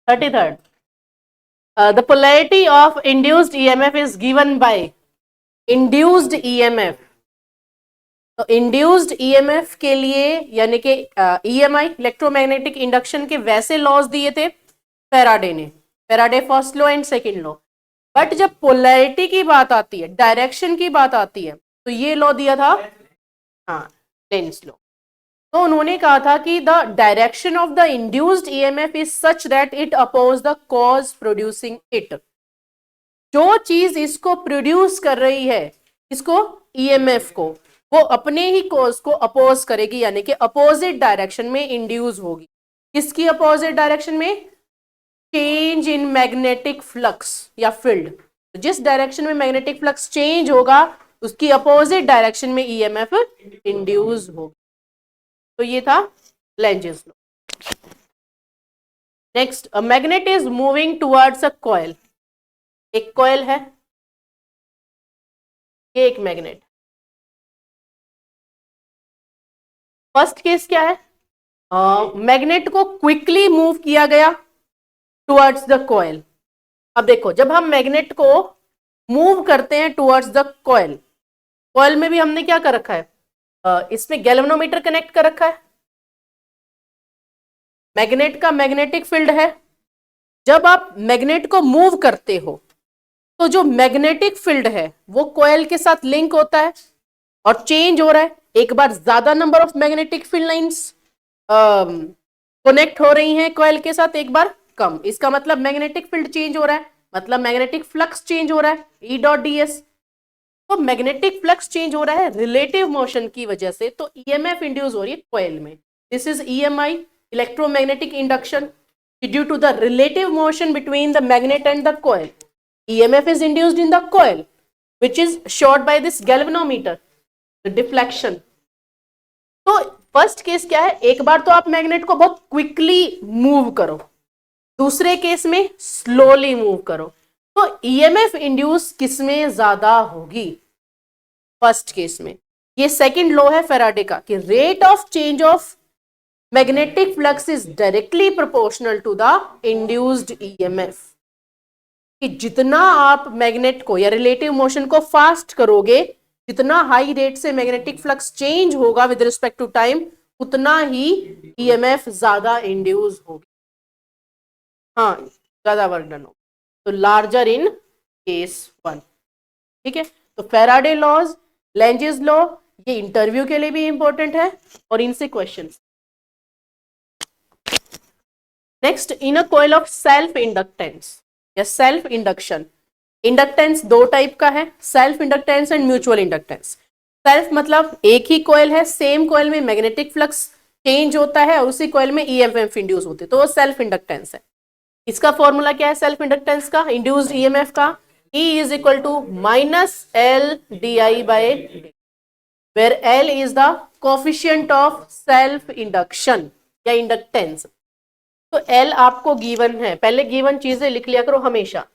33rd. The polarity of induced EMF is given by induced EMF. तो induced EMF के लिए यानी कि ईएमआई इलेक्ट्रोमैग्नेटिक इंडक्शन के वैसे लॉज दिए थे फेराडे ने, Faraday first law and second law. But जब पोलैरिटी की बात आती है, डायरेक्शन की बात आती है, तो ये लॉ दिया था हाँ लेंस लॉ। तो उन्होंने कहा था कि the direction of the induced EMF is such that it oppose the cause producing it. जो चीज इसको प्रोड्यूस कर रही है, इसको ईएमएफ को, वो अपने ही कॉज को अपोज करेगी, यानी कि अपोजिट डायरेक्शन में इंड्यूस होगी। किसकी अपोजिट डायरेक्शन में? चेंज इन मैग्नेटिक फ्लक्स या फील्ड। तो जिस डायरेक्शन में मैग्नेटिक फ्लक्स चेंज होगा उसकी अपोजिट डायरेक्शन में ईएमएफ इंड्यूस होगी। तो ये था Lenz's law. Next, a magnet is moving towards a coil. एक कॉइल है, ये एक मैग्नेट। फर्स्ट केस क्या है? मैग्नेट को क्विकली मूव किया गया टुवर्ड्स द कॉइल। अब देखो, जब हम मैग्नेट को मूव करते हैं टुवर्ड्स द कॉइल, कॉइल में भी हमने क्या कर रखा है? इसमें गैल्वेनोमीटर कनेक्ट कर रखा है। मैग्नेट का मैग्नेटिक फील्ड है। जब आप मैग्नेट को मूव करते हो तो जो मैग्नेटिक फील्ड है वो कॉइल के साथ लिंक होता है और चेंज हो रहा है। एक बार ज्यादा number of magnetic field lines connect हो रही हैं कॉइल के साथ, एक बार कम। इसका मतलब मैग्नेटिक फील्ड चेंज हो रहा है, मतलब मैग्नेटिक फ्लक्स चेंज हो रहा है, ई डॉट डी एस। तो मैग्नेटिक फ्लक्स चेंज हो रहा है रिलेटिव मोशन की वजह से, तो ईएमएफ इंड्यूस हो रही है कॉइल में। This is EMI, electromagnetic induction. Due to the relative motion between the magnet and the coil, EMF is induced in the coil, which is short by this galvanometer, the deflection. तो first case क्या है? एक बार तो आप magnet को बहुत quickly move करो, दूसरे केस में स्लोली मूव करो। तो ईएमएफ इंड्यूस किसमें ज्यादा होगी? फर्स्ट केस में। ये सेकंड लॉ है फेराडे का कि rate of change of magnetic flux is directly proportional to the induced EMF. कि जितना आप मैग्नेट को या रिलेटिव मोशन को फास्ट करोगे, जितना हाई रेट से मैग्नेटिक फ्लक्स चेंज होगा विद रिस्पेक्ट टू टाइम, उतना ही ईएमएफ ज्यादा इंड्यूस होगी। हाँ, ज्यादा वर्क डन हो, तो लार्जर इन केस वन। ठीक है, तो फेराडे लॉज, लेंजेस लॉ, ये इंटरव्यू के लिए भी इंपॉर्टेंट है और इनसे question. Next, in a coil of self inductance या सेल्फ इंडक्शन। इंडक्टेंस दो टाइप का है, self inductance and mutual inductance. Self मतलब एक ही कॉइल है, सेम कॉइल में मैग्नेटिक फ्लक्स चेंज होता है और उसी कॉइल में ईएमएफ इंड्यूस होते हैं, तो वो सेल्फ इंडक्टेंस है। इसका फॉर्मूला क्या है सेल्फ इंडक्टेंस का, इंड्यूस्ड ईएमएफ का? E is equal to minus L D I by D, where L is the coefficient of self induction या इंडक्टेंस। तो एल आपको गिवन है, पहले गिवन चीजें लिख लिया करो हमेशा।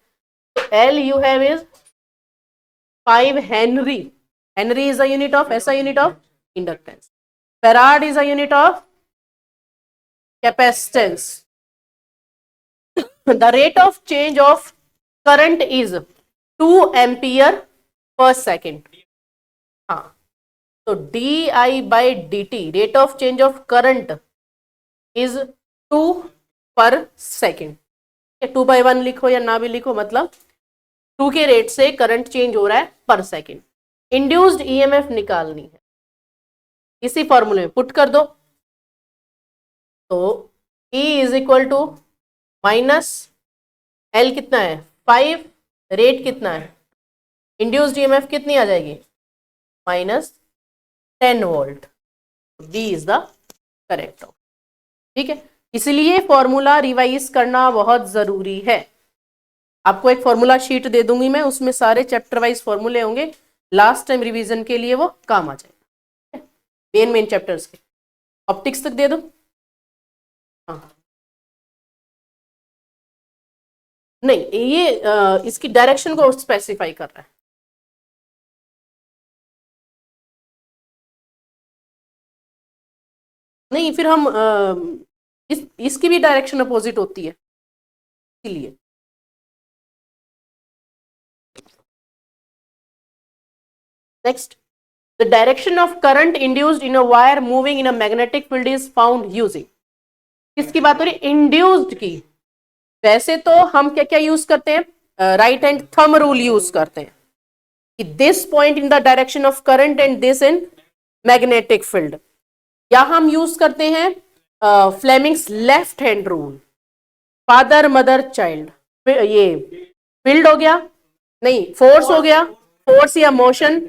L you have is 5 Henry. Henry is a unit of, SI unit of inductance. Farad is a unit of capacitance. The rate of change of current is 2 ampere per second. हाँ, तो di by dt, rate of change of current is 2 per second. 2/1 लिखो या ना भी लिखो, मतलब 2 के rate से करंट चेंज हो रहा है पर सेकेंड। इंड्यूस्ड ईएमएफ निकालनी है, इसी फॉर्मूले में पुट कर दो। तो E is equal to minus L कितना है 5, रेट कितना है, इंड्यूस्ड ईएमएफ कितनी आ जाएगी -10 volt. B is the correct option. ठीक है, इसलिए फॉर्मूला रिवाइज करना बहुत जरूरी है। आपको एक फॉर्मूला शीट दे दूंगी मैं, उसमें सारे चैप्टर वाइज फॉर्मूले होंगे, लास्ट टाइम रिवीजन के लिए वो काम आ जाएगा। मेन मेन चैप्टर्स के ऑप्टिक्स तक दे दो। हाँ, नहीं ये इसकी डायरेक्शन को स्पेसिफाई कर रहा है। नहीं, फिर हम इसकी भी डायरेक्शन अपोजिट होती है। इसीलिए। Next, the direction of current induced in a wire moving in a magnetic field is found using. किसकी बात हो रही है? इंड्यूस्ड की। वैसे तो हम क्या क्या यूज करते हैं? Right hand thumb rule use करते हैं कि this point in the direction of current and this in magnetic field. या हम यूज करते हैं Fleming's left hand rule, father mother child. ये फील्ड हो गया, नहीं फोर्स हो गया, फोर्स या मोशन,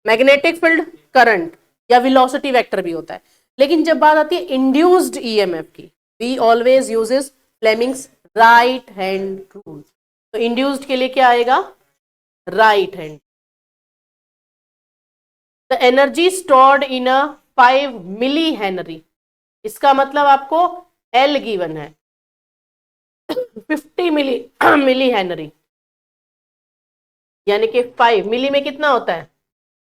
मैग्नेटिक फील्ड, करंट या वेलोसिटी वेक्टर भी होता है। लेकिन जब बात आती है इंड्यूस्ड ईएमएफ की, we always uses Fleming's right hand rule. तो इंड्यूस्ड के लिए क्या आएगा? Right hand. The energy stored in a 5 milli henry, इसका मतलब आपको एल गिवन है 50 मिली हेनरी, यानी कि 5 मिली में कितना होता है?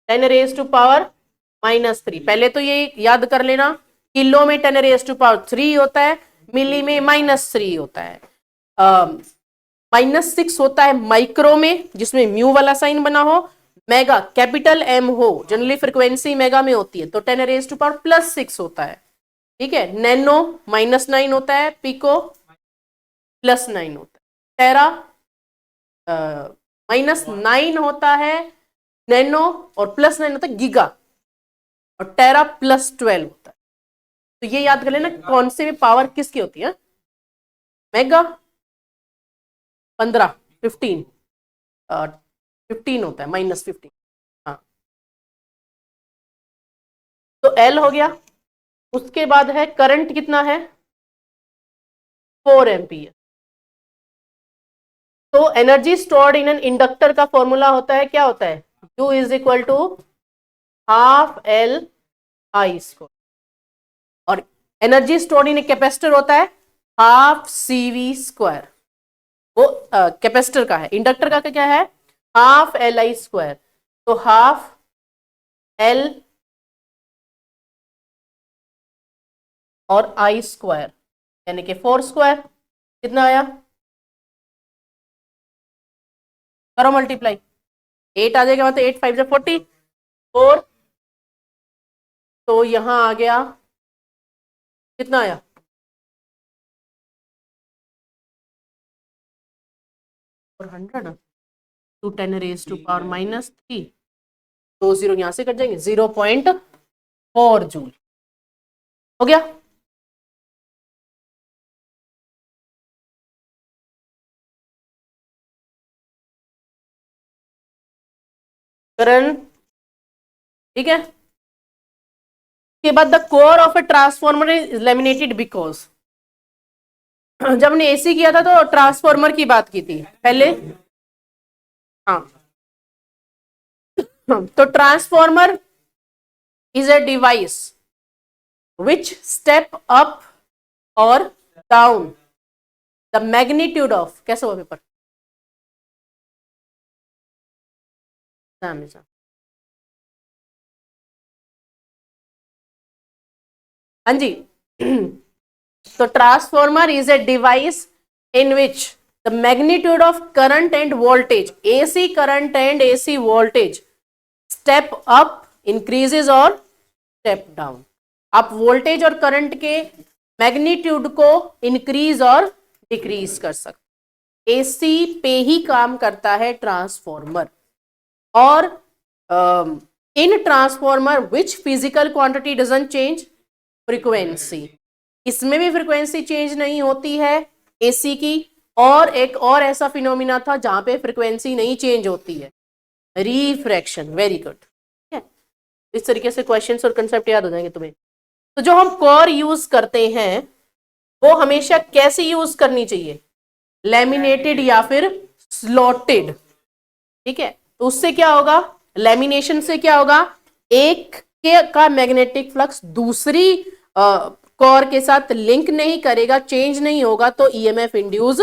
10⁻⁻3। पहले तो ये याद कर लेना, किलो में 10⁻3 होता है, मिली में -3 होता है। -6 होता है माइक्रो में, जिसमें म्यू वाला साइन बना हो, मेगा कैपिटल एम हो, जनरली फ्रीक्वेंसी मेगा में होती है, तो 10⁻+6 होता है। ठीक है, नैनो -9 होता है, पिको +9 होता है, टेरा -9 होता है नैनो, और +9 होता है गीगा, और टेरा +12 होता है। तो ये याद कर लेना कौन से में पावर किसकी होती है? मेगा 15 15 15 होता है, -15। हाँ, तो एल हो गया। उसके बाद है करंट कितना है? 4 एम्पियर। तो energy stored in an inductor का फॉर्मूला होता है, क्या होता है? U is equal to ½ L I²। और energy stored in a capacitor होता है ½ CV²। वो कैपेसिटर का है, इंडक्टर का क्या है? ½ Li²। तो ½ L और I², यानी कि 4²। कितना आया? करो मल्टीप्लाई, 8 आ जाएगा, मतलब 8 5 जा 44। तो यहां आ गया, कितना आया? 400 टू 10⁻⁻3। 2 0 यहां से कट जाएंगे, 0.4 जूल। हो गया। करण, ठीक है। के बाद the core of A transformer is laminated because, जब हमने एसी किया था तो ट्रांसफॉर्मर की बात की थी पहले। हाँ, तो transformer is a device which step up और डाउन द मैग्नीट्यूड ऑफ, कैसे हुआ पेपर? हाँ जी। तो transformer is a device in which the magnitude of current and voltage, AC current and AC voltage step up, increases और step down। आप voltage और current के magnitude को इंक्रीज और डिक्रीज कर सकते। एसी पे ही काम करता है ट्रांसफॉर्मर। और in transformer which physical quantity doesn't change? Frequency. इसमें भी फ्रीक्वेंसी चेंज नहीं होती है एसी की। और एक और ऐसा फिनोमिना था जहां पे फ्रीक्वेंसी नहीं चेंज होती है, रिफ्रैक्शन। Very good. ठीक है, इस तरीके से क्वेश्चंस और कंसेप्ट याद हो जाएंगे तुम्हें। तो जो हम कोर यूज करते हैं वो हमेशा कैसे यूज करनी चाहिए? लैमिनेटेड या फिर स्लॉटेड। ठीक है, तो उससे क्या होगा? लैमिनेशन से क्या होगा? एक के का मैग्नेटिक फ्लक्स दूसरी कोर के साथ लिंक नहीं करेगा, चेंज नहीं होगा, तो ईएमएफ इंड्यूस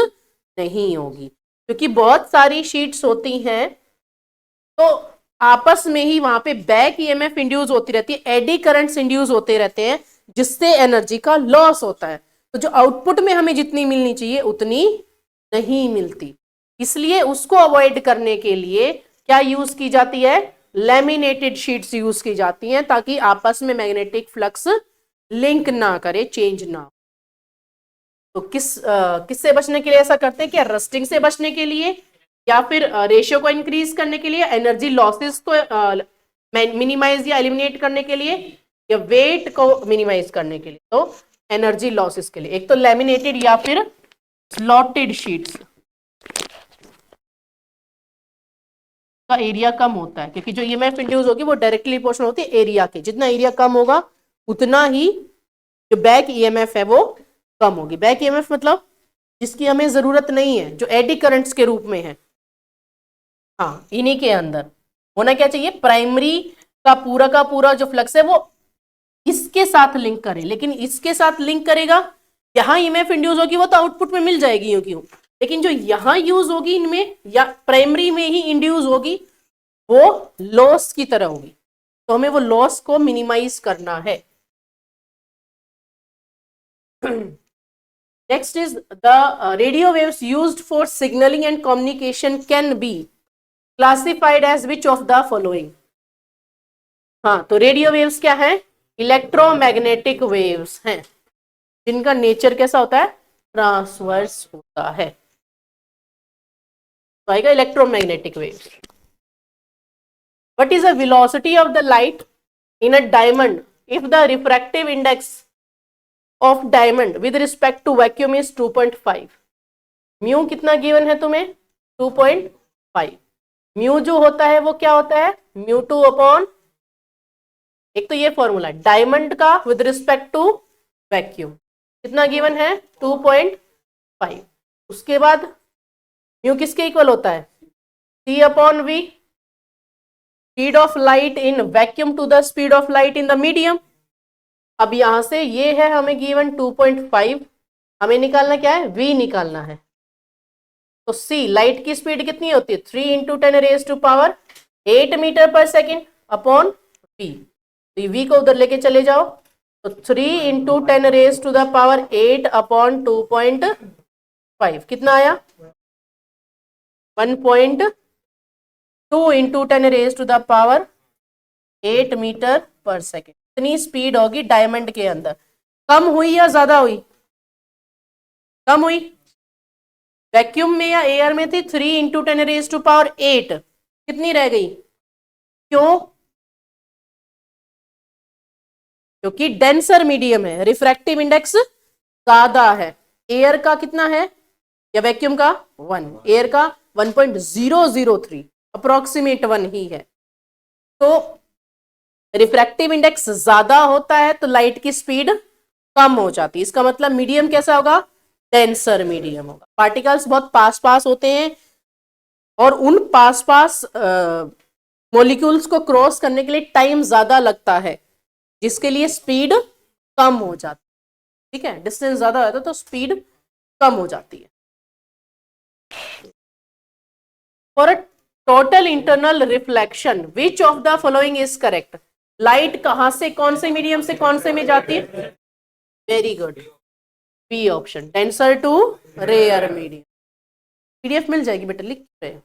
नहीं होगी। क्योंकि बहुत सारी शीट्स होती हैं तो आपस में ही वहां पे बैक ईएमएफ इंड्यूस होती रहती है, एडी करंट्स इंड्यूस होते रहते हैं, जिससे एनर्जी का लॉस होता है। तो जो आउटपुट में हमें जितनी मिलनी चाहिए उतनी नहीं मिलती, इसलिए उसको अवॉइड करने के लिए क्या यूज की जाती है, लैमिनेटेड शीट्स यूज की जाती हैं, ताकि आपस में मैग्नेटिक फ्लक्स लिंक ना करे, चेंज ना हो। तो किससे बचने के लिए ऐसा करते हैं, क्या रस्टिंग से बचने के लिए, या फिर रेशियो को इंक्रीज करने के लिए, एनर्जी लॉसेस को मिनिमाइज या एलिमिनेट करने के लिए, या वेट को मिनिमाइज करने के लिए। तो एनर्जी लॉसेस के लिए, एक तो लैमिनेटेड या फिर स्लॉटेड शीट्स का एरिया कम होता है, क्योंकि जो ईएमएफ इंड्यूस होगी वो डायरेक्टली प्रोपोर्शनल होती है एरिया के, जितना एरिया कम होगा उतना ही जो बैक ईएमएफ है वो कम होगी। बैक ईएमएफ मतलब जिसकी हमें जरूरत नहीं है, जो एडी करंट्स के रूप में है, हाँ इन्हीं के अंदर होना क्या चाहिए, प्राइमरी का पूरा जो फ्लक्स है वो इसके साथ लिंक करे, लेकिन इसके साथ लिंक करेगा, यहां ईएमएफ इंड्यूस होगी वो तो आउटपुट में मिल जाएगी यूं क्यों, लेकिन जो यहां यूज होगी इनमें या प्राइमरी में ही इंड्यूस होगी वो लॉस की तरह होगी, तो हमें वो लॉस को मिनिमाइज करना है। Next is the radio waves used for signalling and communication can be classified as which of the following. हाँ, तो रेडियो वेव्स क्या है, इलेक्ट्रोमैग्नेटिक वेव्स हैं, जिनका नेचर कैसा होता है, ट्रांसवर्स होता है, तो आएगा electromagnetic waves. What is the velocity of the light in a diamond if the refractive index of diamond with respect to vacuum is 2.5। Mu कितना गिवन है तुम्हें, 2.5। म्यू जो होता है वो क्या होता है, म्यू टू अपॉन, एक तो ये फॉर्मूला डायमंड का विद रिस्पेक्ट टू वैक्यूम कितना गिवन है, 2.5। उसके बाद म्यू किसके इक्वल होता है, C upon V, speed of light in vacuum to the speed of light in the medium. अब यहां से ये है हमें गिवन 2.5, हमें निकालना क्या है, V निकालना है, तो C लाइट की स्पीड कितनी होती है, 3 इंटू 10⁻⁸ मीटर पर सेकेंड अपॉन V, तो V को उधर लेके चले जाओ, तो 3 इंटू 10⁸ अपॉन 2.5 कितना आया, 1.2 इंटू 10⁸ मीटर पर सेकेंड। इतनी स्पीड होगी डायमंड के अंदर, कम हुई या ज्यादा हुई, कम हुई, वैक्यूम में या एयर में थी 3 इंटू 10⁸ कितनी रह गई, क्यों, क्योंकि डेंसर मीडियम है, रिफ्रैक्टिव इंडेक्स ज्यादा है, एयर का कितना है या वैक्यूम का 1, एयर का 1.003 अप्रोक्सीमेट 1 ही है, तो रिफ्रैक्टिव इंडेक्स ज्यादा होता है तो लाइट की स्पीड कम हो जाती है, इसका मतलब मीडियम कैसा होगा, डेंसर मीडियम होगा। पार्टिकल्स बहुत पास पास होते हैं और उन पास पास मॉलिक्यूल्स को क्रॉस करने के लिए टाइम ज्यादा लगता है, जिसके लिए स्पीड कम हो जाती है, ठीक है, डिस्टेंस ज्यादा होता है तो स्पीड कम हो जाती है। For a total internal reflection which of the following is correct, light कहां से कौन से मीडियम से कौन से में जाती है, very good, B option, denser to rare medium. PDF मिल जाएगी बेटा, लिख रहे हो,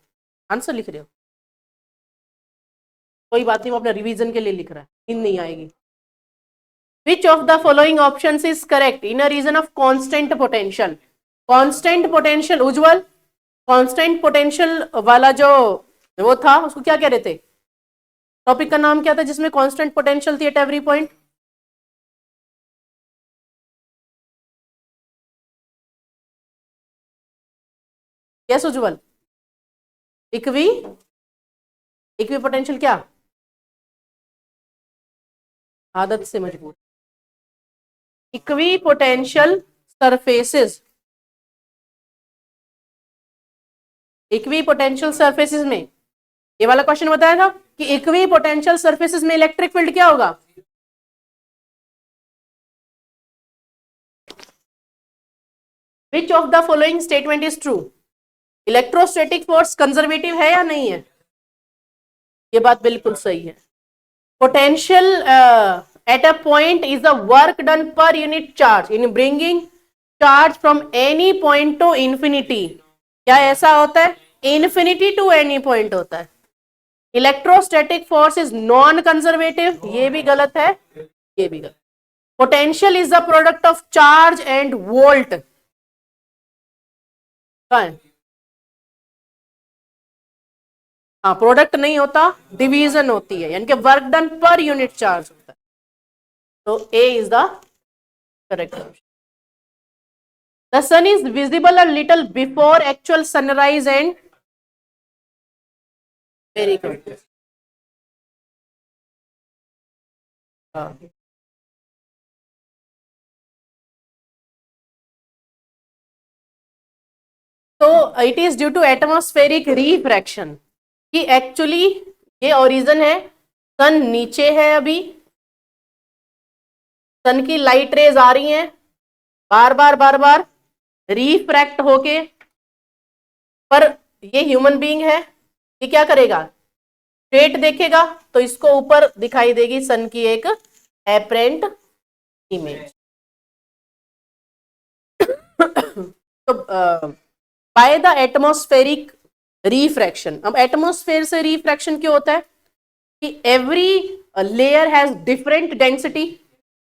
आंसर लिख रहे हो, कोई बात नहीं, वो अपना रिवीजन के लिए लिख रहा है, इन नहीं आएगी। Which of the following options is correct in a region of constant potential? Constant potential, Ujjwal, constant potential वाला जो वो था उसको क्या कह रहे थे, टॉपिक का नाम क्या था जिसमें constant potential थी at every point? Yes Ujjwal, equi potential, क्या, आदत से मजबूर, equi potential surfaces, equi potential surfaces में ये वाला क्वेश्चन बताया था कि इक्वी पोटेंशियल सरफेसेस में इलेक्ट्रिक फील्ड क्या होगा, विच of the following statement is true, electrostatic force conservative है या नहीं है, ये बात बिल्कुल सही है। Potential at a point is the work done per unit charge in bringing charge from any point to infinity क्या ऐसा होता है? इन्फिनिटी टू एनी पॉइंट होता है। Electrostatic force is non conservative, ये भी गलत है, ये भी गलत। Potential is the product of charge and volt, हाँ प्रोडक्ट नहीं होता, डिवीजन होती है, यानी कि work done per unit charge होता है। तो A is the correct option. The sun is visible a little before actual sunrise and, very good. तो it is due to atmospheric refraction, कि एक्चुअली ये ओरिजिन है, सन नीचे है, अभी सन की लाइट रेज आ रही हैं, बार बार बार बार रिफ्रैक्ट होके, पर ये ह्यूमन बीइंग है, ये क्या करेगा? स्ट्रेट देखेगा तो इसको ऊपर दिखाई देगी सन की एक एपरेंट इमेज। तो बाय द एटमॉस्फेरिक रिफ्रैक्शन, अब एटमॉस्फेयर से रिफ्रैक्शन क्यों होता है? कि every layer has different density,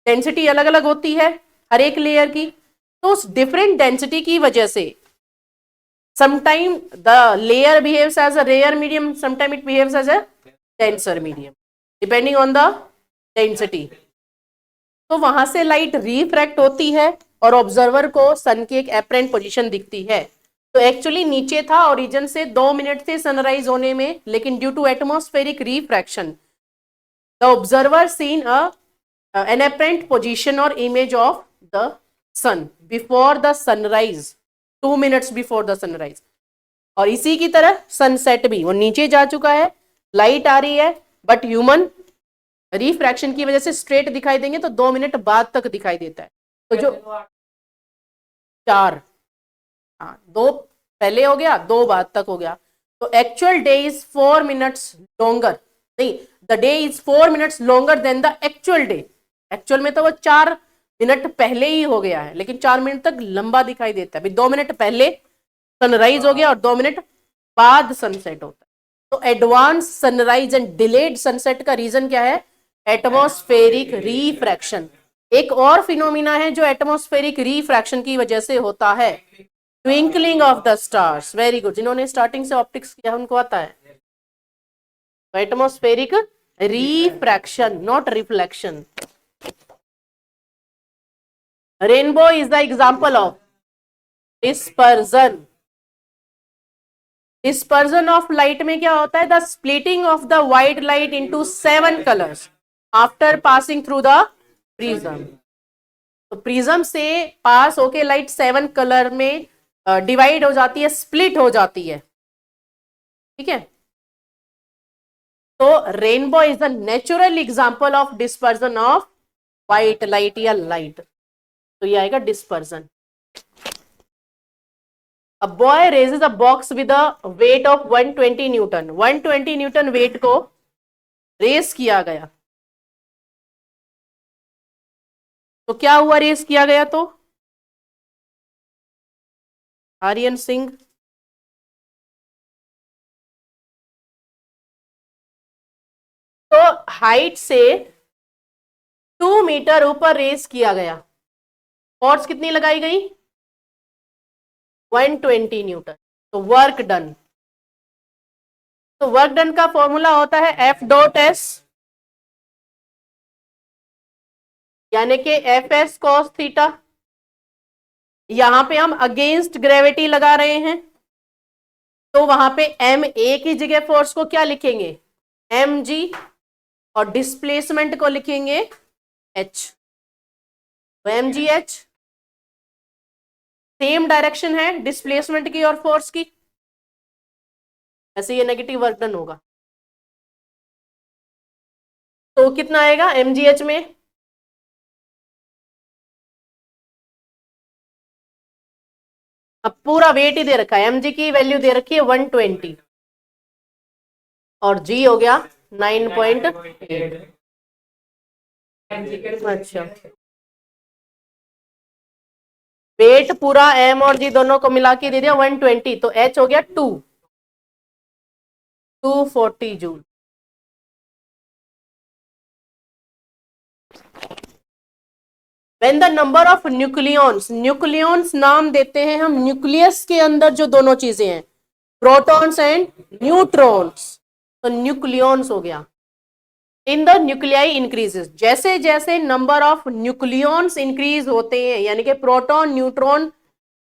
density अलग अलग होती है हर एक लेयर की, तो उस डिफरेंट डेंसिटी की वजह से sometime the layer behaves as a rare medium, sometime it behaves as a denser medium depending on the density। तो वहां से लाइट रिफ्रैक्ट होती है और ऑब्जर्वर को सन की एक एपरेंट पोजीशन दिखती है। तो एक्चुअली नीचे था ओरिजिन से 2 मिनट थे सनराइज होने में, लेकिन due to atmospheric refraction the observer seen an apparent position or image of the sun before the sunrise, 2 minutes before the sunrise। और इसी की तरह सनसेट भी, वो नीचे जा चुका है, लाइट आ रही है, बट ह्यूमन रिफ्रैक्शन की वजह से स्ट्रेट दिखाई देंगे तो 2 मिनट बाद तक दिखाई देता है। तो जो 4, हाँ 2 पहले हो गया, 2 बाद तक हो गया। तो actual day is 4 minutes longer, नहीं the day is 4 minutes longer than the actual day. Actual में तो वो 4 मिनट पहले ही हो गया है, लेकिन 4 मिनट तक लंबा दिखाई देता है। अभी 2 मिनट पहले सनराइज हो गया और 2 मिनट बाद सनसेट होता है। तो advance sunrise and delayed sunset का रीजन क्या है? Atmospheric refraction. एक और फिनोमिना है जो एटमॉस्फेरिक रिफ्रैक्शन की वजह से होता है, twinkling of the stars. Very good, जिन्होंने स्टार्टिंग से ऑप्टिक्स किया उनको आता है। Atmospheric refraction, not reflection. Rainbow is the example of dispersion. Dispersion of light में क्या होता है? The splitting of the white light into 7 colours after passing through the prism. तो प्रिज्म से पास होके लाइट 7 कलर में डिवाइड हो जाती है, स्प्लिट हो जाती है, ठीक है। तो rainbow is the natural example of dispersion of white light या लाइट। तो ये आएगा dispersion. A boy raises a box with a weight of 120 Newton. 120 Newton wait को रेस किया गया, तो क्या हुआ रेस किया गया? तो आर्यन सिंह, तो हाइट से 2 मीटर ऊपर रेस किया गया, फोर्स कितनी लगाई गई? 120 न्यूटन। तो वर्क डन, तो वर्क डन का फॉर्मूला होता है एफ डॉट एस, यानी कि एफ एस कॉस थीटा। यहां पे हम अगेंस्ट ग्रेविटी लगा रहे हैं, तो वहां पे एम ए की जगह फोर्स को क्या लिखेंगे? एम जी, और डिस्प्लेसमेंट को लिखेंगे एच, तो M G H. Same direction है डिस्प्लेसमेंट की और फोर्स की, ऐसे ये नेगेटिव वर्क डन होगा। तो कितना आएगा एम जी एच में? अब पूरा वेट ही दे रखा है, एम जी की वैल्यू दे रखी है 120 और जी हो गया 9.8। अच्छा, वेट पूरा m और g दोनों को मिला के दे दिया 120, तो h हो गया 240 joule. When the number of nucleons, nucleons नाम देते हैं हम न्यूक्लियस के अंदर जो दोनों चीजें हैं, प्रोटॉन्स एंड न्यूट्रॉन्स, तो न्यूक्लियॉन्स हो गया। इन द न्यूक्लियाई इंक्रीजेस, जैसे जैसे नंबर ऑफ न्यूक्लियॉन्स इंक्रीज होते हैं, यानी कि प्रोटॉन न्यूट्रॉन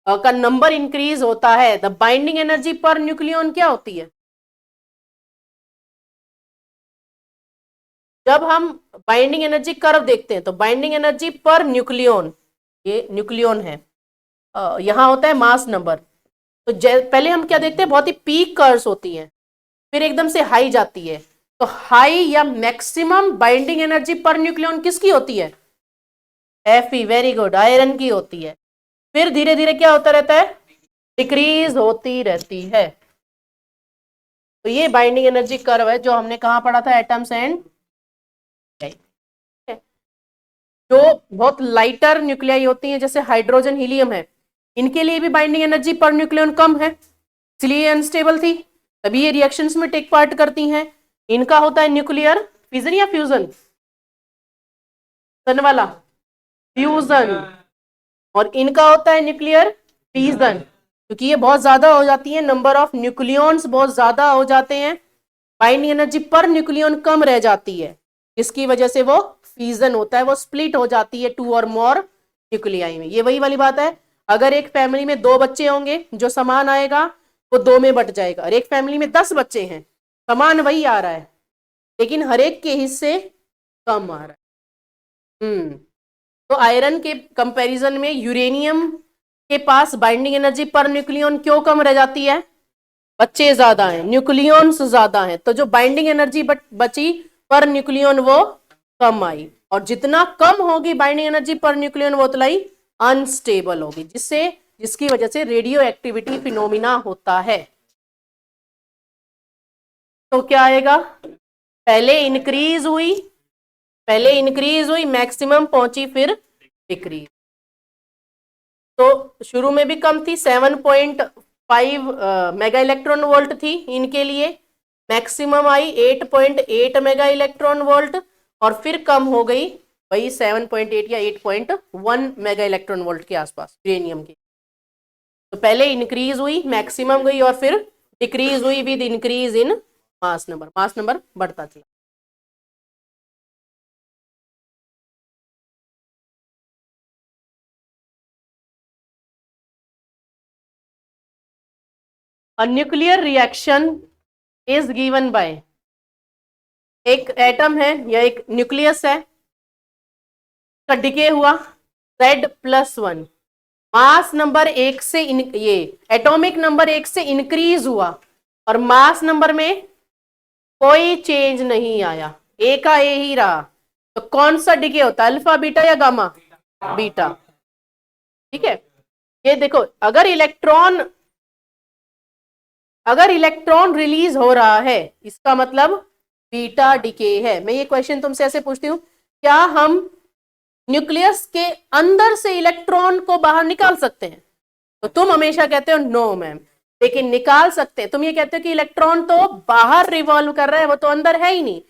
का नंबर इंक्रीज होता है, द बाइंडिंग एनर्जी पर न्यूक्लियॉन क्या होती है? जब हम बाइंडिंग एनर्जी कर्व देखते हैं तो बाइंडिंग एनर्जी पर न्यूक्लियॉन, ये न्यूक्लियॉन है, यहां होता है मास नंबर। तो पहले हम क्या देखते हैं, बहुत ही पीक कर्व्स होती हैं, फिर एकदम से हाई जाती है। तो हाई या मैक्सिमम बाइंडिंग एनर्जी पर न्यूक्लियॉन किसकी होती है? Fe, वेरी गुड, आयरन की होती है। फिर धीरे धीरे क्या होता रहता है? डिक्रीज होती रहती है। तो ये बाइंडिंग एनर्जी कर्व है जो हमने कहां पढ़ा था, एटम्स एंड, जो बहुत लाइटर न्यूक्लियाई होती हैं जैसे हाइड्रोजन हीलियम है, इनके लिए भी बाइंडिंग एनर्जी पर न्यूक्लियन कम है, इसलिए अनस्टेबल थी, तभी ये रिएक्शंस में टेक पार्ट करती हैं। इनका होता है न्यूक्लियर फिजन या फ्यूजन, सन वाला फ्यूजन, और इनका होता है न्यूक्लियर फिजन। क्योंकि ये बहुत ज्यादा हो जाती है, नंबर ऑफ न्यूक्लियॉन्स बहुत ज्यादा हो जाते हैं, बाइंडिंग एनर्जी पर न्यूक्लियन कम रह जाती है, जिसकी वजह से वो फ्यूजन होता है, वो स्प्लिट हो जाती है 2 और मोर न्यूक्लियाई में। ये वही वाली बात है, अगर एक फैमिली में 2 बच्चे होंगे, जो समान आएगा वो 2 में बट जाएगा, और एक फैमिली में 10 बच्चे हैं, समान वही आ रहा है, लेकिन हर एक के हिस्से कम आ रहा है। तो आयरन के कंपैरिजन में यूरेनियम के पास बाइंडिंग एनर्जी पर न्यूक्लियन क्यों कम रह जाती है? बच्चे ज्यादा हैं, न्यूक्लियॉन्स ज्यादा हैं, तो जो बाइंडिंग एनर्जी बची पर न्यूक्लियन वो कम आई, और जितना कम होगी बाइंडिंग एनर्जी पर न्यूक्लियन वो उतना ही अनस्टेबल होगी, जिसकी वजह से रेडियो एक्टिविटी फिनोमिना होता है। तो क्या आएगा? पहले इंक्रीज हुई मैक्सिमम पहुंची, फिर डिक्रीज। तो शुरू में भी कम थी, 7.5 मेगा इलेक्ट्रॉन वोल्ट थी इनके लिए, maximum I 8.8 mega electron volt, और फिर कम हो गई वही 7.8 या 8.1 मेगा इलेक्ट्रॉन वोल्ट के आसपास यूरेनियम की। तो पहले इंक्रीज हुई, मैक्सिमम गई, और फिर डिक्रीज हुई with increase in mass number बढ़ता चला। A nuclear reaction is given by, एक एटम है या एक न्यूक्लियस है, का डिके हुआ Z+1, मास नंबर 1 से ये एटॉमिक नंबर 1 से इंक्रीज हुआ, और मास नंबर में कोई चेंज नहीं आया, ए का ए ही रहा, तो कौन सा डिके होता है, अल्फा बीटा या गामा? बीटा। ठीक है, ये देखो, अगर इलेक्ट्रॉन रिलीज हो रहा है इसका मतलब बीटा डिके है। मैं ये क्वेश्चन तुमसे ऐसे पूछती हूँ, क्या हम न्यूक्लियस के अंदर से इलेक्ट्रॉन को बाहर निकाल सकते हैं? तो तुम हमेशा कहते हो नो मैम, लेकिन निकाल सकते हैं। तुम ये कहते हो कि इलेक्ट्रॉन तो बाहर रिवॉल्व कर रहा है, वो तो अंदर है ही नहीं,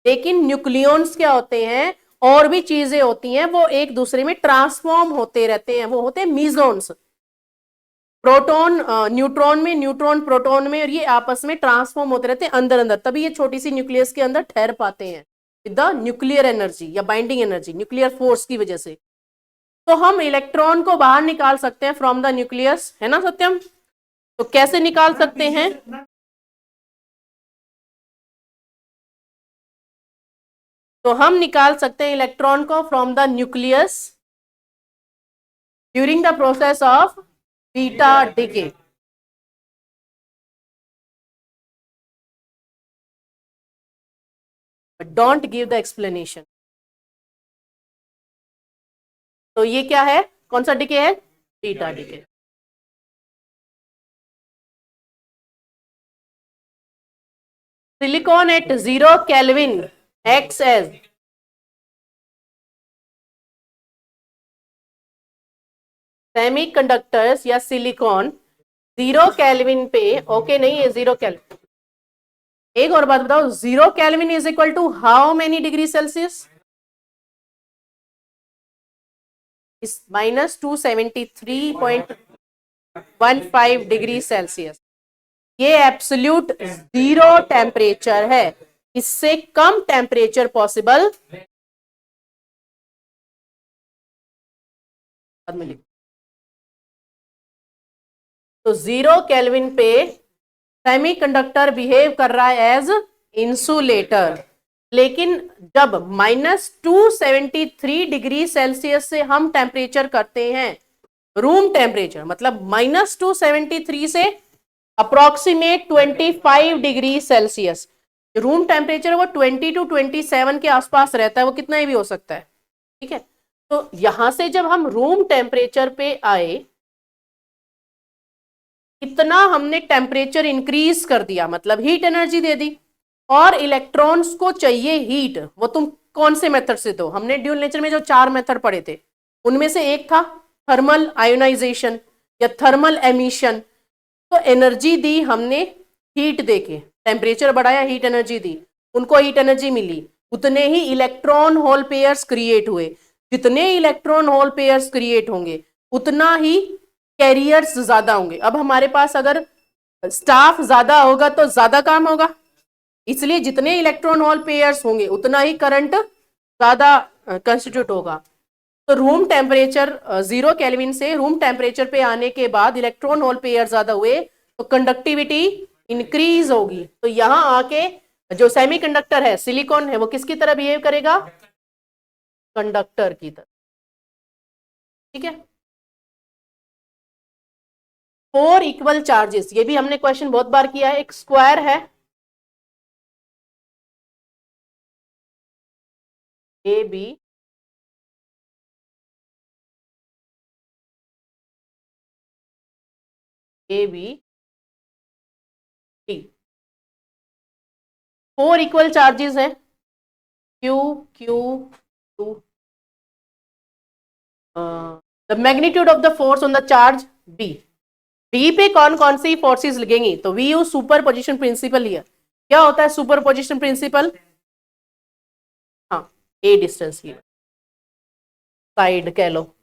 लेकिन न्यूक्लियॉन्स क्या होते हैं, और भी चीजें होती हैं, वो एक दूसरे में ट्रांसफॉर्म होते रहते हैं, वो होते हैं मीजोन्स, प्रोटॉन न्यूट्रॉन में, न्यूट्रॉन प्रोटॉन में, और ये आपस में ट्रांसफॉर्म होते रहते हैं अंदर अंदर, तभी ये छोटी सी न्यूक्लियस के अंदर ठहर पाते हैं विद द न्यूक्लियर एनर्जी या बाइंडिंग एनर्जी, न्यूक्लियर फोर्स की वजह से। तो हम इलेक्ट्रॉन को बाहर निकाल सकते हैं फ्रॉम द न्यूक्लियस, है ना सत्यम? तो कैसे निकाल सकते हैं? तो हम निकाल सकते हैं इलेक्ट्रॉन को from the nucleus during the process of beta decay. Don't give the explanation. तो ये क्या है, कौन सा डिके है? Beta decay. Silicon at 0 kelvin acts as semiconductors या सिलिकॉन 0 केल्विन पे, ओके नहीं है 0 केल्विन। एक और बात बताओ, 0 kelvin is equal to how many degree Celsius? Is -273.15 degree Celsius. ये एब्सोल्यूट जीरो टेम्परेचर है, इससे कम टेम्परेचर पॉसिबल। तो 0 केल्विन पे सेमीकंडक्टर बिहेव कर रहा है एज इंसुलेटर, लेकिन जब -273 डिग्री सेल्सियस से हम टेम्परेचर करते हैं रूम टेम्परेचर, मतलब -273 से approximate 25 degree Celsius, room temperature वो 20 to 27 के आसपास रहता है, वो कितना ही भी हो सकता है, ठीक है। तो यहां से जब हम रूम टेम्परेचर पे आए, इतना हमने टेम्परेचर इंक्रीज कर दिया, मतलब हीट एनर्जी दे दी, और इलेक्ट्रॉन्स को चाहिए हीट। वो तुम कौन से मेथड से दो, हमने ड्यूल नेचर में जो 4 मेथड पढ़े थे उनमें से एक था थर्मल आयोनाइजेशन या थर्मल एमिशन। तो एनर्जी दी हमने हीट देके, टेम्परेचर बढ़ाया, हीट एनर्जी दी, उनको हीट एनर्जी मिली, उतने ही इलेक्ट्रॉन होल पेयर्स क्रिएट हुए। जितने इलेक्ट्रॉन होल पेयर्स क्रिएट होंगे उतना ही कैरियर्स ज्यादा होंगे। अब हमारे पास अगर स्टाफ ज्यादा होगा तो ज्यादा काम होगा, इसलिए जितने इलेक्ट्रॉन होल पेयर्स होंगे उतना ही करंट ज्यादा कंस्टिट्यूट होगा। तो रूम टेम्परेचर 0 केल्विन से रूम टेम्परेचर पे आने के बाद इलेक्ट्रॉन होल पेयर ज्यादा हुए तो कंडक्टिविटी इंक्रीज होगी। तो यहां आके जो सेमीकंडक्टर है सिलिकॉन है वो किसकी तरह बिहेव करेगा? कंडक्टर की तरह, ठीक है। 4 इक्वल चार्जेस, ये भी हमने क्वेश्चन बहुत बार किया है। एक स्क्वायर है A B, A B D, 4 equal charges हैं Q Q two. The magnitude of the force on the charge B, B पे कौन कौन सी फोर्सेस लगेंगी? तो we use superposition principle here. क्या होता है सुपर पोजिशन प्रिंसिपल? हाँ, ए डिस्टेंस की साइड कह लो,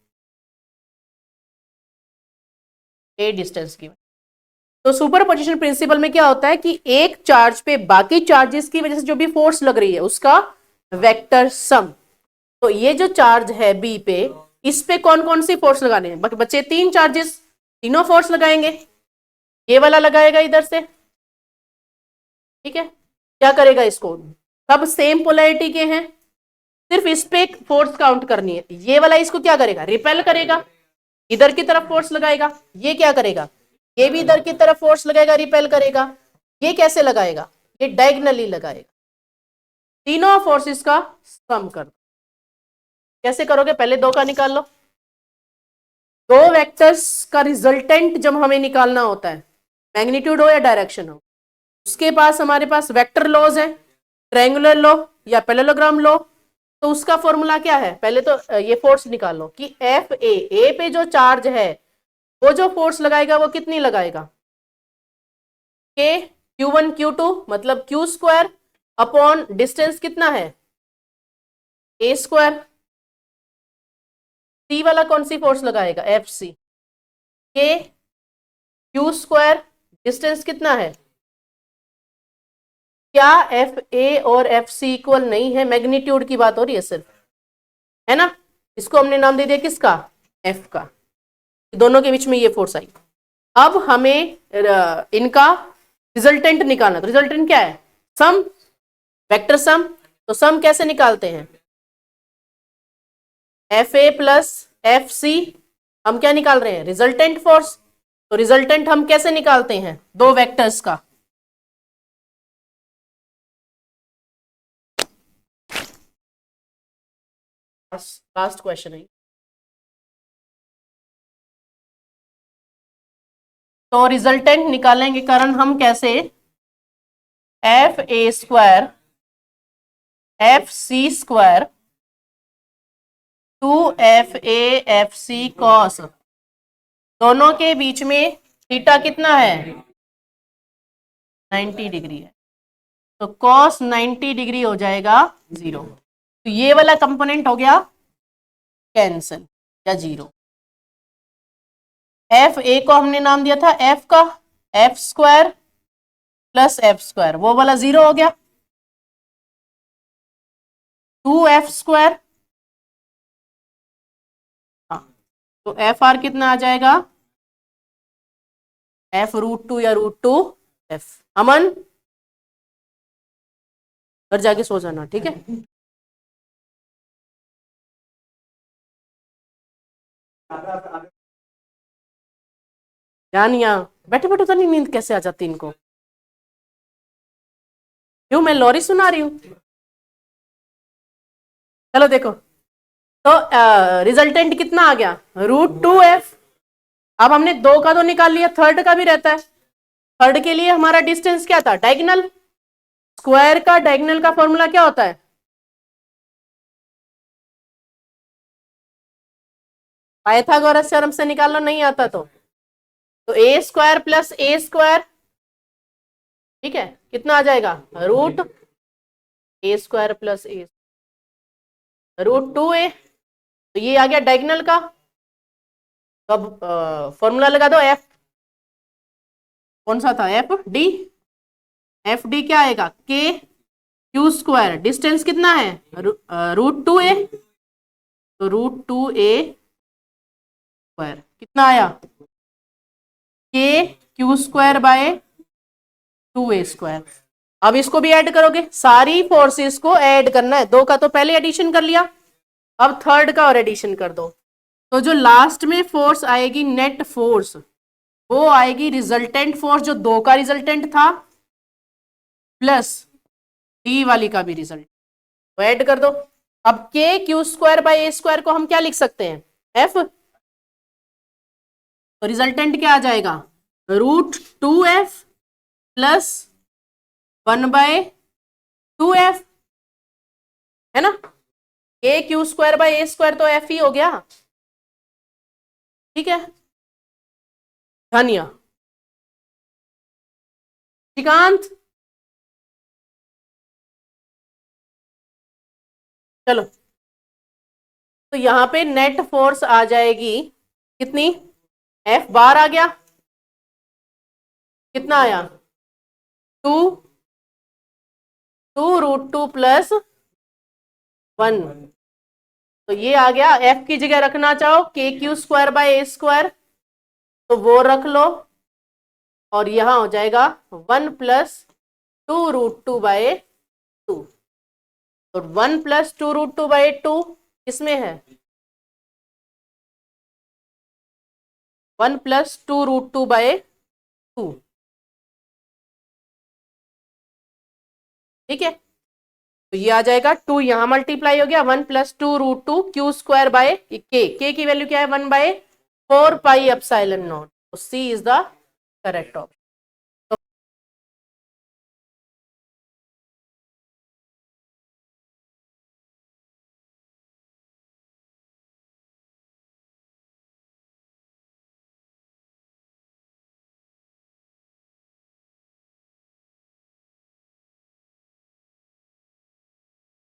ए डिस्टेंस की। तो सुपर पोजिशन प्रिंसिपल में क्या होता है कि एक चार्ज पे बाकी चार्जेस की वजह से जो भी फोर्स लग रही है उसका वेक्टर सम। तो ये जो चार्ज है बी पे, इस पे कौन कौन सी फोर्स लगाने हैं? बच्चे 3 चार्जेस, तीनों फोर्स लगाएंगे। ये वाला लगाएगा इधर से, ठीक है। क्या करेगा इसको? सब सेम पोलैरिटी के हैं, सिर्फ इस पे फोर्स काउंट करनी है। ये वाला इसको क्या करेगा? रिपेल करेगा, इधर की तरफ फोर्स लगाएगा। ये क्या करेगा? ये भी इधर की तरफ फोर्स लगाएगा, रिपेल करेगा। ये कैसे लगाएगा? ये डायगोनली लगाएगा। तीनों फोर्सेस का सम कर दो। कैसे करोगे? पहले 2 का निकाल लो। 2 वेक्टर्स का रिजल्टेंट जब हमें निकालना होता है, मैग्नीट्यूड हो या डायरेक्शन हो, उसके पास हमारे पास वेक्टर लॉज है, ट्रायंगुलर लॉ या पैरेललोग्राम लॉ। तो उसका फॉर्मूला क्या है? पहले तो ये फोर्स निकाल लो कि एफ ए पे जो चार्ज है वो जो फोर्स लगाएगा वो कितनी लगाएगा? के Q1 Q2 मतलब Q स्क्वायर अपॉन डिस्टेंस कितना है? ए स्क्वायर। सी वाला कौन सी फोर्स लगाएगा? F C. के Q स्क्वायर, डिस्टेंस कितना है? क्या एफ ए और एफ सी इक्वल नहीं है? मैग्नीट्यूड की बात हो रही है सिर्फ, है ना। इसको हमने नाम दे दिया किसका? एफ का। दोनों के बीच में ये फोर्स आई। अब हमें इनका रिजल्टेंट निकालना। तो रिजल्टेंट क्या है? Sum, vector sum. तो सम कैसे निकालते हैं? F A plus F C, हम क्या निकाल रहे हैं? Resultant force. तो रिजल्टेंट हम कैसे निकालते हैं? 2 वेक्टर्स का। लास्ट क्वेश्चन है। तो रिजल्टेंट निकालेंगे कारण हम कैसे? F A square F C square 2 F A F C cos दोनों के बीच में थीटा कितना है 90 डिग्री है, तो cos 90 डिग्री हो जाएगा 0। तो ये वाला कंपोनेंट हो गया कैंसिल या 0। एफ ए को हमने नाम दिया था एफ का F square plus F square, वो वाला 0 हो गया। 2f स्क्वायर, हाँ, तो एफ आर कितना आ जाएगा f√2 या √2f। अमन घर जाके सो जाना, ठीक है। जानिया बैठे बैठे तो नहीं नींद कैसे आ जाती इनको, क्यों मैं लोरी सुना रही हूँ। चलो देखो, तो रिजल्टेंट कितना आ गया √2f। अब हमने 2 का तो निकाल लिया, थर्ड का भी रहता है। थर्ड के लिए हमारा डिस्टेंस क्या था डायगोनल, स्क्वायर का डायगोनल का फॉर्मूला क्या होता है पाइथागोरस थ्योरम से निकालना नहीं आता तो ए स्क्वायर प्लस ए स्क्वायर, ठीक है, कितना आ जाएगा √a square plus A √2a। तो ये आ गया डायगोनल का। तो अब फॉर्मूला लगा दो एफ, कौन सा था एफ डी क्या आएगा के क्यू स्क्वायर, डिस्टेंस कितना है √2a, तो √2a स्क्वायर कितना आया के Q square by 2a square. अब इसको भी ऐड करोगे, सारी फोर्सेस को ऐड करना है। 2 का तो पहले एडिशन कर लिया, अब थर्ड का और एडिशन कर दो। तो जो लास्ट में फोर्स आएगी नेट फोर्स, वो आएगी रिजल्टेंट फोर्स जो 2 का रिजल्टेंट था प्लस डी वाली का भी रिजल्ट, तो ऐड कर दो। अब के Q square by A square को हम क्या लिख सकते हैं एफ, तो रिजल्टेंट क्या आ जाएगा √2f प्लस 1/2f, है ना। के Q square by A square तो एफ ही हो गया, ठीक है। धनिया श्रीकांत, चलो, तो यहां पे नेट फोर्स आ जाएगी कितनी, एफ बार आ गया, कितना आया 2 √2 प्लस 1, तो ये आ गया। एफ की जगह रखना चाहो के Q square by A square, तो वो रख लो, और यहां हो जाएगा 1 प्लस 2√2/2, तो 1 प्लस 2√2/2 किसमें है 1 प्लस 2√2/2, ठीक है। तो ये आ जाएगा 2, यहां मल्टीप्लाई हो गया 1 प्लस 2√2 क्यू स्क्वायर बाय के की वैल्यू क्या है 1/4 पाई एप्सिलॉन नॉट, तो सी इज द करेक्ट ऑप्शन।